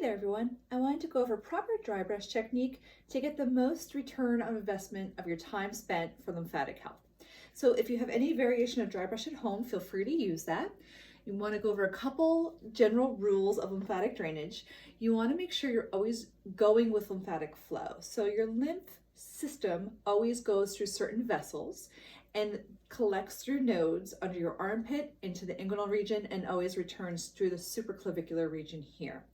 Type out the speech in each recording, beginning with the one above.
there everyone, I wanted to go over proper dry brush technique to get the most return on investment of your time spent for lymphatic health. So if you have any variation of dry brush at home, feel free to use that. You want to go over a couple general rules of lymphatic drainage. You want to make sure you're always going with lymphatic flow. So your lymph system always goes through certain vessels and collects through nodes under your armpit into the inguinal region and always returns through the supraclavicular region here.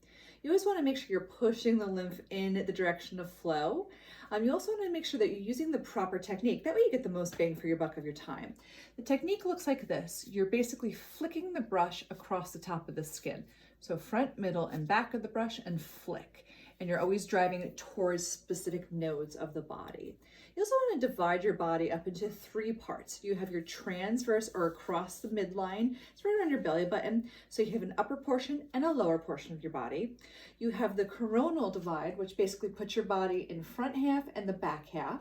You always want to make sure you're pushing the lymph in the direction of flow. You also want to make sure that you're using the proper technique. That way you get the most bang for your buck of your time. The technique looks like this. You're basically flicking the brush across the top of the skin. So front, middle, and back of the brush and flick. And you're always driving it towards specific nodes of the body. You also want to divide your body up into three parts. You have your transverse or across the midline. It's right around your belly button. So you have an upper portion and a lower portion of your body. You have the coronal divide, which basically puts your body in front half and the back half.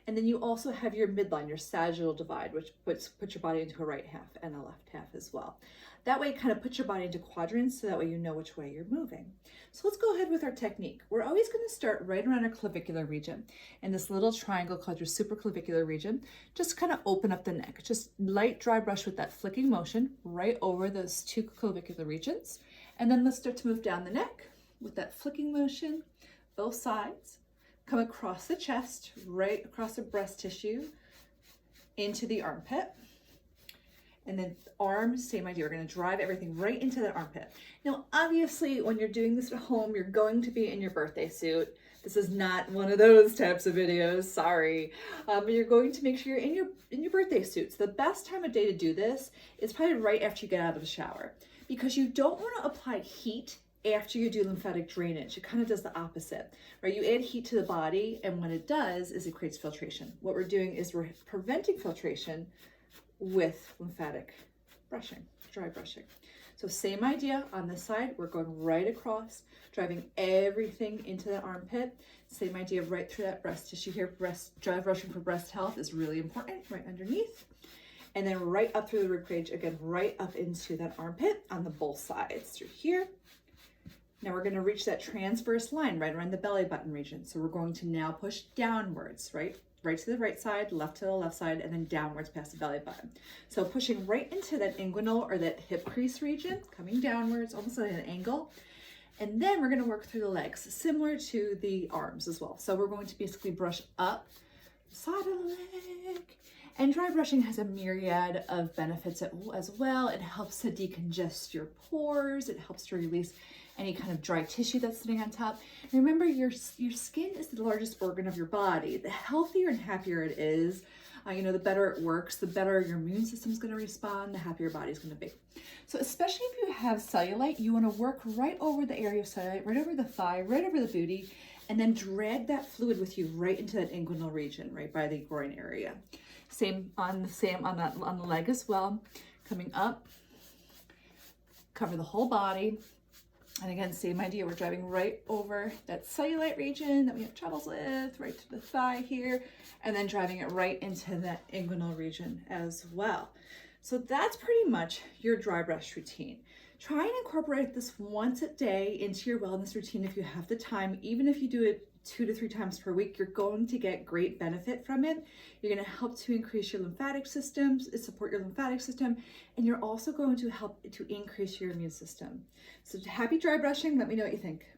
And then you also have your midline, your sagittal divide, which puts your body into a right half and a left half as well. That way it kind of puts your body into quadrants, so that way you know which way you're moving. So let's go ahead with our technique. We're always going to start right around our clavicular region. In this little triangle called your supraclavicular region, just kind of open up the neck. Just light dry brush with that flicking motion right over those two clavicular regions. And then let's start to move down the neck with that flicking motion, both sides. Come across the chest, right across the breast tissue, into the armpit. And then arms, same idea. We're going to drive everything right into that armpit. Now, obviously, when you're doing this at home, you're going to be in your birthday suit. This is not one of those types of videos, sorry. You're going to make sure you're in your birthday suit. So the best time of day to do this is probably right after you get out of the shower, because you don't want to apply heat after you do lymphatic drainage. It kind of does the opposite, right? You add heat to the body, and what it does is it creates filtration. What we're doing is we're preventing filtration with lymphatic brushing, dry brushing. So same idea on this side, we're going right across, driving everything into the armpit. Same idea right through that breast tissue here. Dry brushing for breast health is really important, right underneath. And then right up through the ribcage, again, right up into that armpit on the both sides through here. Now we're going to reach that transverse line right around the belly button region. So we're going to now push downwards, right to the right side, left to the left side, and then downwards past the belly button. So pushing right into that inguinal or that hip crease region, coming downwards, almost at an angle. And then we're going to work through the legs, similar to the arms as well. So we're going to basically brush up the side of the leg. And dry brushing has a myriad of benefits as well. It helps to decongest your pores. It helps to release any kind of dry tissue that's sitting on top. And remember, your skin is the largest organ of your body. The healthier and happier it is, the better it works, the better your immune system's going to respond, the happier your body's going to be. So especially if you have cellulite, you want to work right over the area of cellulite, right over the thigh, right over the booty, and then drag that fluid with you right into that inguinal region, right by the groin area. Same on the leg as well. Coming up, cover the whole body. And again, same idea, we're driving right over that cellulite region that we have troubles with, right to the thigh here, and then driving it right into that inguinal region as well. So that's pretty much your dry brush routine. Try and incorporate this once a day into your wellness routine if you have the time. Even if you do it 2 to 3 times per week, you're going to get great benefit from it. You're going to help to increase your lymphatic systems, support your lymphatic system, and you're also going to help to increase your immune system. So happy dry brushing. Let me know what you think.